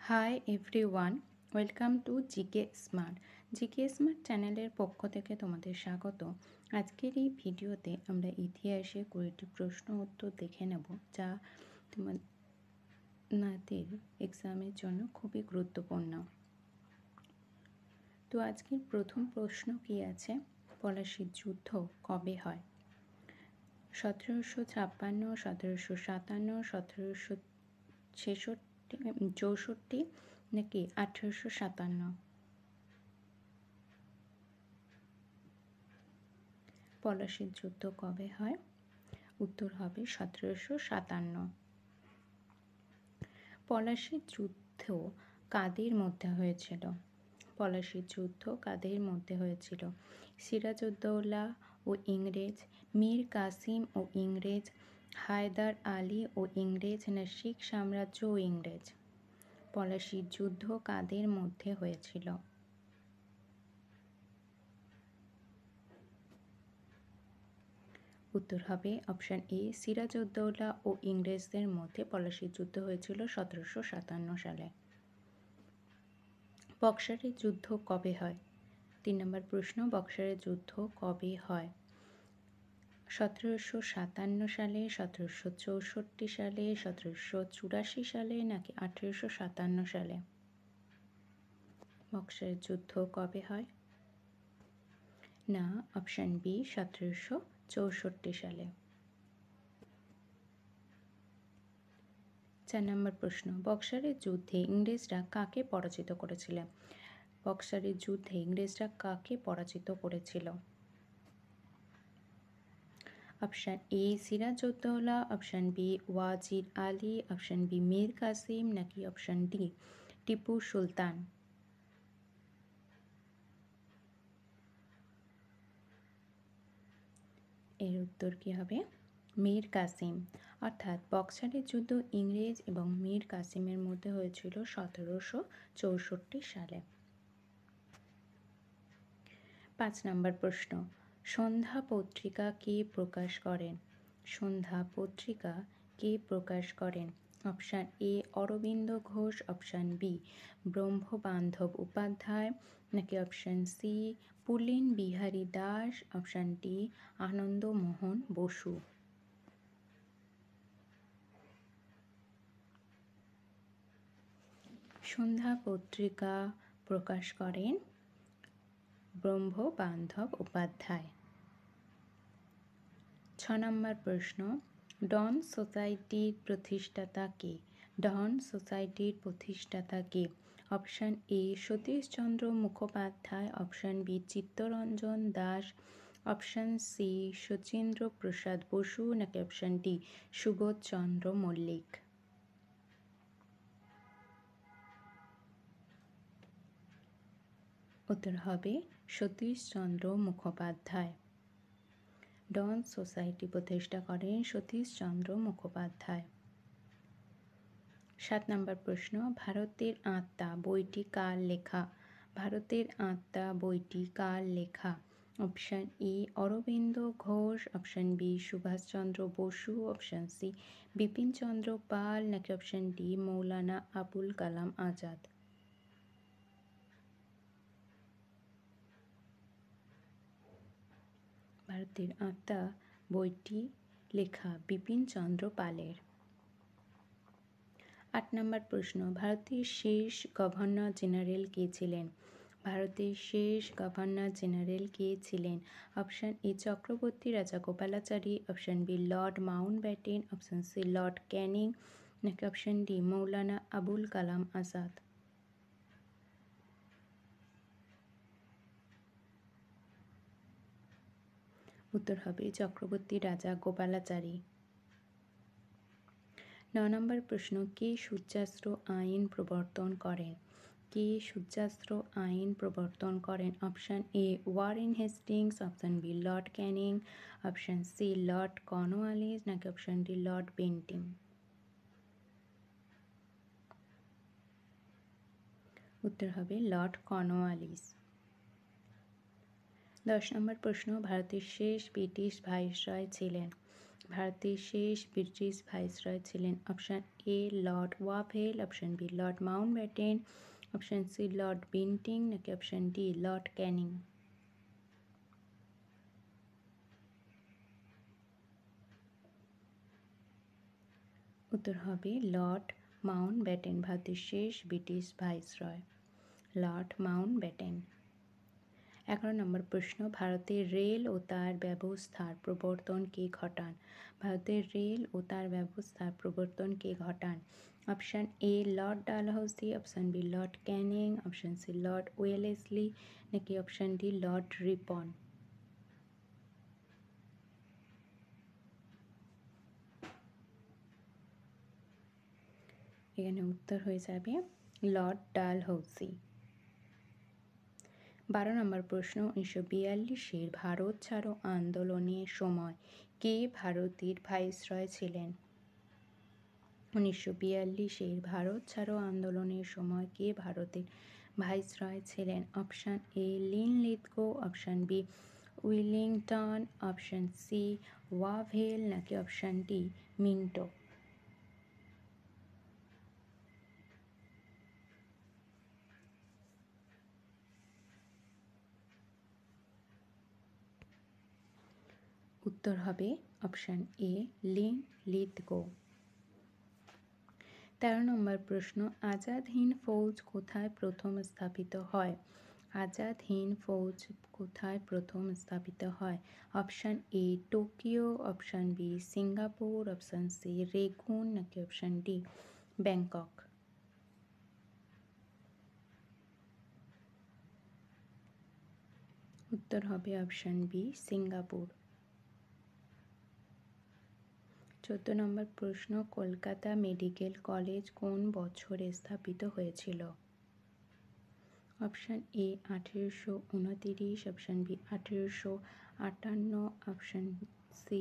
Hi everyone, welcome to GK smart. GK smart চ্যানেলের পক্ষ থেকে তোমাদের স্বাগত। আজকের এই ভিডিওতে আমরা ইতিহাসে 20টি প্রশ্ন উত্তর দেখে নেব, যা তোমাদের এক্সামের জন্য খুবই গুরুত্বপূর্ণ। তো আজকের প্রথম প্রশ্ন কি আছে, পলাশীর যুদ্ধ কবে হয়? 1756, 1757, 1764 নাকি 1857? পলাশীর যুদ্ধ কবে হয়? উত্তর হবে 1757। পলাশীর যুদ্ধ কাদের মধ্যে হয়েছিল? পলাশীর যুদ্ধ কাদের মধ্যে হয়েছিল? সিরাজউদ্দৌলা ও ইংরেজ, মীর কাসিম ও ইংরেজ, হায়দার আলী ও ইংরেজ, না শিখ সাম্রাজ্য ও ইংরেজ? পলাশীর যুদ্ধ কাদের মধ্যে হয়েছিল? উত্তর হবে অপশান এ, সিরাজউদ্দৌলা ও ইংরেজদের মধ্যে পলাশীর যুদ্ধ হয়েছিল 1757 সালে। বক্সারের যুদ্ধ কবে হয়? 3 নম্বর প্রশ্ন, বক্সারের যুদ্ধ কবে হয়? 1757 সালে, 1764 সালে, 1784 সালে নাকি 1857 সালে? বক্সারের যুদ্ধ কবে হয়? না, অপশান বি, 1764 সালে। 4 নম্বর প্রশ্ন, বক্সারের যুদ্ধে ইংরেজরা কাকে পরাজিত করেছিল? বক্সারের যুদ্ধে ইংরেজরা কাকে পরাজিত করেছিল? Option A, Siraj ud Daulah, option B, Wazir Ali, option B, Mir Qasim, নাকি অপশান ডি, টিপু সুলতান? এর উত্তর কি হবে? মীর কাসিম। অর্থাৎ বক্সারের যুদ্ধ ইংরেজ এবং মীর কাসিমের মধ্যে হয়েছিল 1764 সালে। 5 নম্বর প্রশ্ন, সন্ধ্যা পত্রিকা কে প্রকাশ করেন? সন্ধ্যা পত্রিকা কে প্রকাশ করেন? Option A, Aurobindo Ghosh, option B, Brahmabandhab Upadhyay, নাকি option C, Pulin Bihari Das, option D, Anandamohan Basu? Sandhya পত্রিকা প্রকাশ করেন ব্রহ্মবান্ধব উপাধ্যায়। 6 নম্বর প্রশ্ন, ডন সোসাইটির প্রতিষ্ঠাতা কে? ডন সোসাইটির প্রতিষ্ঠাতা কে? Option A, Satishchandra Mukhopadhyay, option B, Chittaranjan Das, option C, Sachindra Prasad Basu, নাকি অপশান ডি, সুবোধচন্দ্র মল্লিক? উত্তর হবে সতীশচন্দ্র মুখোপাধ্যায়। ডন সোসাইটি প্রতিষ্ঠা করেন সতীশচন্দ্র মুখোপাধ্যায়। 7 নম্বর প্রশ্ন, ভারতের আত্মা বইটি কার লেখা? ভারতের আত্মা বইটি কার লেখা? Option A, Aurobindo Ghosh, option B, Subhashchandra Basu, option C, Bipinchandra Pal, নাকি অপশান ডি, মৌলানা আবুল কালাম আজাদ? ভারতের আত্মা বইটি লেখা বিপিনচন্দ্র পালের। 8 নম্বর প্রশ্ন, ভারতের শেষ গভর্নর জেনারেল কে ছিলেন? ভারতের শেষ গভর্নর জেনারেল কে ছিলেন? Option A, Chakravarti Rajagopalachari, option B, Lord Mountbatten, option C, Lord Canning, নাকি অপশান ডি, মৌলানা আবুল কালাম আজাদ? উত্তর হবে চক্রবর্তী রাজা গোপালাচারী। 9 নম্বর প্রশ্ন, কে সূর্যাস্ত্র আইন প্রবর্তন করেন? কে সূর্যাস্ত্র আইন প্রবর্তন করেন? Option A, Warren Hastings, option B, Lord Canning, option C, Lord Cornwallis, নাকি অপশান ডি, লর্ড বেন্টিং? উত্তর হবে লর্ড কর্নওয়ালিস। 10 নম্বর প্রশ্ন, ভারতের শেষ ব্রিটিশ ভাইসরয় ছিলেন? ভারতের শেষ ব্রিটিশ ভাইসরয় ছিলেন? Option A Lord Wavell, option B Lord Mountbatten, option C Lord Bentinck নাকি অপশান ডি লর্ড ক্যানিং? উত্তর হবে লর্ড মাউন্টব্যাটেন, ভারতের শেষ British viceroy Lord Mountbatten. 11 number প্রশ্ন, ভারতের রেল ও তার ব্যবস্থার প্রবর্তন কে ঘটান? ভারতের রেল ও তার ব্যবস্থার প্রবর্তন কে ঘটান? Option A Lord Dalhousie, option B Lord Canning, option C Lord Wellesley নাকি অপশান ডি লর্ড রিপন? এখানে উত্তর হয়ে যাবে লর্ড ডালহৌসি। 12 নম্বর প্রশ্ন, 1942-এর ভারত ছাড়ো আন্দোলনের সময় কে ভারতের ভাইসরয় ছিলেন? 1942-এর ভারত ছাড়ো আন্দোলনের সময় কে ভারতের ভাইসরয় ছিলেন? Option A Linlithgow, option B Willingdon, option C Wavell নাকি অপশান ডি মিন্টো? উত্তর হবে অপশান এ লিনলিথগো। 13 নম্বর প্রশ্ন, আজাদ হিন্দ ফৌজ কোথায় প্রথম স্থাপিত হয়? আজাদ হিন্দ ফৌজ কোথায় প্রথম স্থাপিত হয়? Option A Tokyo, option B Singapore, option C Rangoon নাকি অপশান ডি ব্যাংকক? উত্তর হবে অপশান বি সিঙ্গাপুর। 14 নম্বর প্রশ্ন, কলকাতা মেডিকেল কলেজ কোন বছরে স্থাপিত হয়েছিল? Option A 1829, option B 1858, option C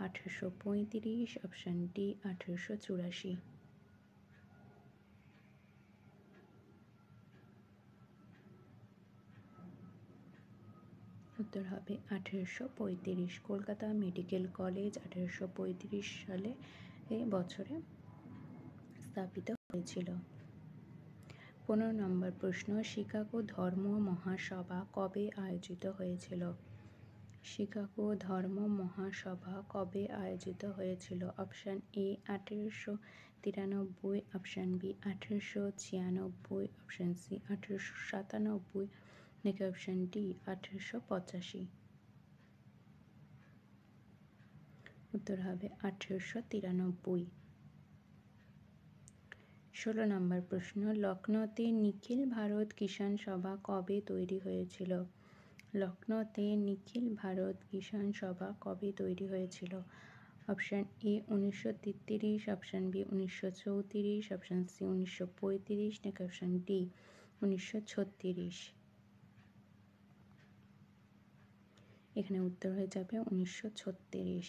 1835, option D 1884? উত্তর হবে 1835। কলকাতা মেডিকেল কলেজ 1835 সালে বছরে স্থাপিত হয়েছিল। 15 নম্বর প্রশ্ন, শিকাগো ধর্ম মহাসভা কবে আয়োজিত হয়েছিল? শিকাগো ধর্ম মহাসভা কবে আয়োজিত হয়েছিল? Option A 1893, option B 1896, option C 1897 নাকি অপশান ডি 1885? উত্তর হবে 1893। 16 নম্বর প্রশ্ন, লখনৌতে নিখিল ভারত কিষাণ সভা কবে তৈরি হয়েছিল? লখনৌতে নিখিল ভারত কিষাণ সভা কবে তৈরি হয়েছিল? Option A 1933, option B 1934, option C 1935 নাকি অপশান ডি 1936? এখানে উত্তর হয়ে যাবে 1936।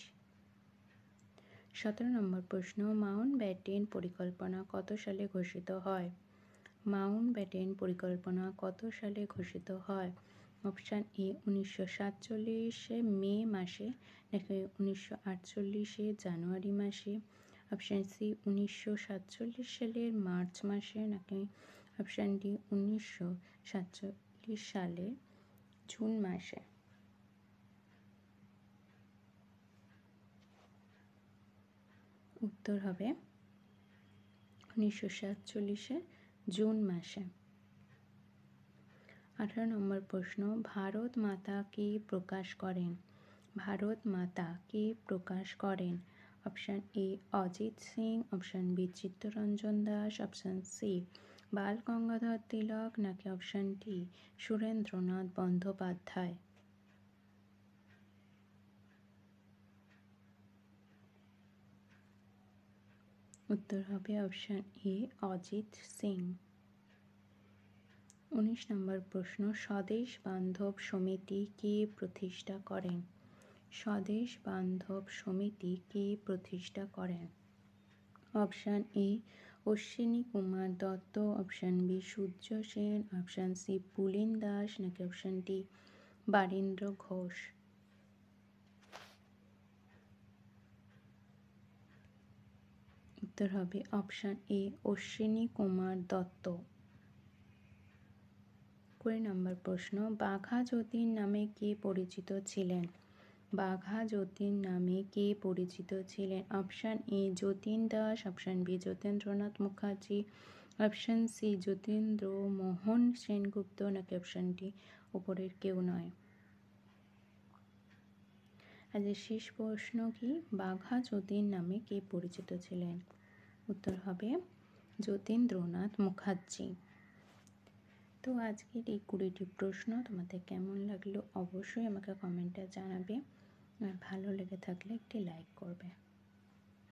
17 নম্বর প্রশ্ন, মাউন্টব্যাটেন পরিকল্পনা কত সালে ঘোষিত হয়? মাউন্টব্যাটেন পরিকল্পনা কত সালে ঘোষিত হয়? অপশান এ 1947 মে মাসে নাকি 1948 জানুয়ারি মাসে, অপশান সি 1947 সালের মার্চ মাসে নাকি অপশান ডি 1947 সালের জুন মাসে? উত্তর হবে 1947 জুন মাসে। 18 নম্বর প্রশ্ন, ভারত মাতা কে প্রকাশ করেন? ভারত মাতা কে প্রকাশ করেন? Option A Ajit Singh, option B Chittaranjan Das, option C Bal Gangadhar Tilak নাকি অপশান ডি সুরেন্দ্রনাথ বন্দ্যোপাধ্যায়? উত্তর হবে অপশান এ অজিত সিং। 19 নম্বর প্রশ্ন, স্বদেশ বান্ধব সমিতি কে প্রতিষ্ঠা করেন? স্বদেশ বান্ধব সমিতি কে প্রতিষ্ঠা করেন? Option A Ashwini Kumar Dutta, option B Surya Sen, option C Pulin Das নাকি অপশান ডি বারীন্দ্র ঘোষ? উত্তর হবে অপশান এ অশ্বিনী কুমার দত্ত। 20 নম্বর প্রশ্ন, বাঘা যতীন নামে কে পরিচিত ছিলেন? বাঘা যতীন নামে কে পরিচিত ছিলেন? Option A Jatin Das, option B Jatindranath Mukherjee, option C Jatindra Mohan Sengupta, নাকি অপশান ডি উপরের কেউ নয়। আজকের শেষ প্রশ্ন কি, বাঘা যতীন নামে কে পরিচিত ছিলেন? উত্তর হবে যতীন্দ্রনাথ মুখার্জি। তো আজকের এই 20টি প্রশ্ন তোমাদের কেমন লাগলো অবশ্যই আমাকে কমেন্টে জানাবে, আর ভালো লেগে থাকলে একটি লাইক করবে।